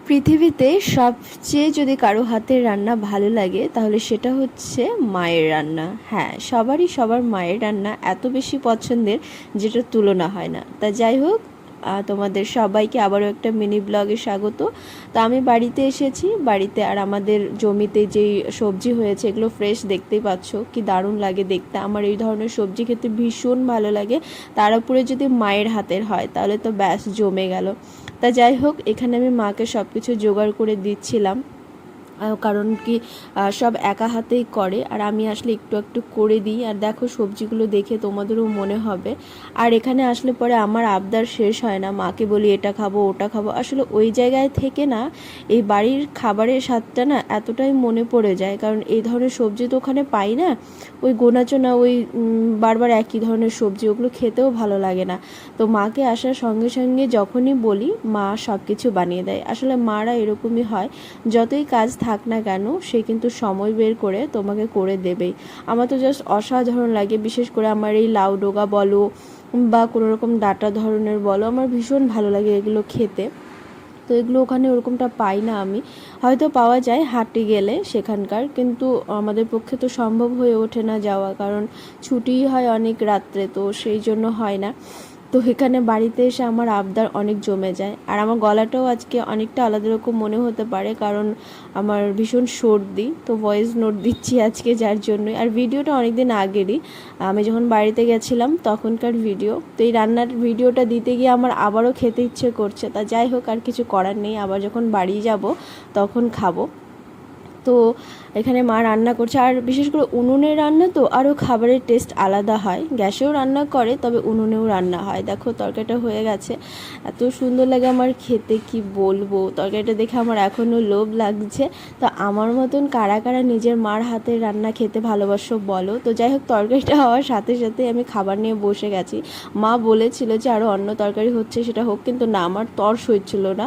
পৃথিবীতে সবচেয়ে যদি কারো হাতের রান্না ভালো লাগে তাহলে সেটা হচ্ছে মায়ের রান্না। হ্যাঁ, সবারই সবার মায়ের রান্না এত বেশি পছন্দের যেটার তুলনা হয় না। তা যাই হোক, তোমাদের সবাইকে আবারও একটা মিনি ব্লগে স্বাগত। তো আমি বাড়িতে এসেছি, বাড়িতে আর আমাদের জমিতে যেই সবজি হয়েছে এগুলো ফ্রেশ, দেখতেই পাচ্ছ কি দারুণ লাগে দেখতে। আমার এই ধরনের সবজি খেতে ভীষণ ভালো লাগে, তার উপরে যদি মায়ের হাতের হয় তাহলে তো ব্যাস জমে গেল। তা যাই হোক, এখানে আমি মাকে সব কিছু জোগাড় করে দিচ্ছিলাম, কারণ কি সব একা হাতেই করে আর আমি আসলে একটু একটু করে দিই। আর দেখো সবজিগুলো দেখে তোমাদেরও মনে হবে। আর এখানে আসলে পরে আমার আবদার শেষ হয় না, মাকে বলি এটা খাবো ওটা খাবো। আসলে ওই জায়গায় থেকে না এই বাড়ির খাবারের স্বাদটা না এতটাই মনে পড়ে যায়, কারণ এই ধরনের সবজি তো ওখানে পাই না। ওই গোনাচোনা ওই বারবার একই ধরনের সবজি, ওগুলো খেতেও ভালো লাগে না। তো মাকে আসার সঙ্গে সঙ্গে যখনই বলি মা সব কিছু বানিয়ে দেয়। আসলে মারা এরকমই হয়, যতই কাজ থাক না কেন সে কিন্তু সময় বের করে তোমাকে করে দেবেই। আমার তো জাস্ট অসাধারণ লাগে, বিশেষ করে আমার এই লাউ ডোগা বলো বা কোনো রকম ডাঁটা ধরনের বলো, আমার ভীষণ ভালো লাগে এগুলো খেতে। তো এগুলো ওখানে ওরকমটা পাই না আমি, হয়তো পাওয়া যায় হাটে গেলে সেখানকার, কিন্তু আমাদের পক্ষে তো সম্ভব হয়ে ওঠে না যাওয়া, কারণ ছুটিই হয় অনেক রাত্রে, তো সেই জন্য হয় না। তো এখানে বাড়িতে এসে আমার আবদার অনেক জমে যায়। আর আমার গলাটাও আজকে অনেকটা আলাদা রকম মনে হতে পারে, কারণ আমার ভীষণ সর্দি, তো ভয়েস নোট দিচ্ছি আজকে যার জন্যই। আর ভিডিওটা অনেক দিন আগেরই, আমি যখন বাড়িতে গেছিলাম তখনকার ভিডিও। তো এই রান্নার ভিডিওটা দিতে গিয়ে আমার আবারও খেতে ইচ্ছে করছে। তা যাই হোক, আর কিছু করার নেই, আবার যখন বাড়ি যাব তখন খাবো। তো এখানে মা রান্না করছে, আর বিশেষ করে উনুনের রান্না তো আরও খাবারের টেস্ট আলাদা হয়। গ্যাসেও রান্না করে, তবে উনুনেও রান্না হয়। দেখো তরকারিটা হয়ে গেছে, এত সুন্দর লাগে আমার খেতে, কি বলবো। তরকারিটা দেখে আমার এখনও লোভ লাগছে। তো আমার মতন কারা কারা নিজের মার হাতের রান্না খেতে ভালোবাসো বলো। তো যাই হোক, তরকারিটা হওয়ার সাথে সাথে আমি খাবার নিয়ে বসে গেছি। মা বলেছিল যে আরও অন্য তরকারি হচ্ছে সেটা হোক, কিন্তু না, আমার তর সইছিল না।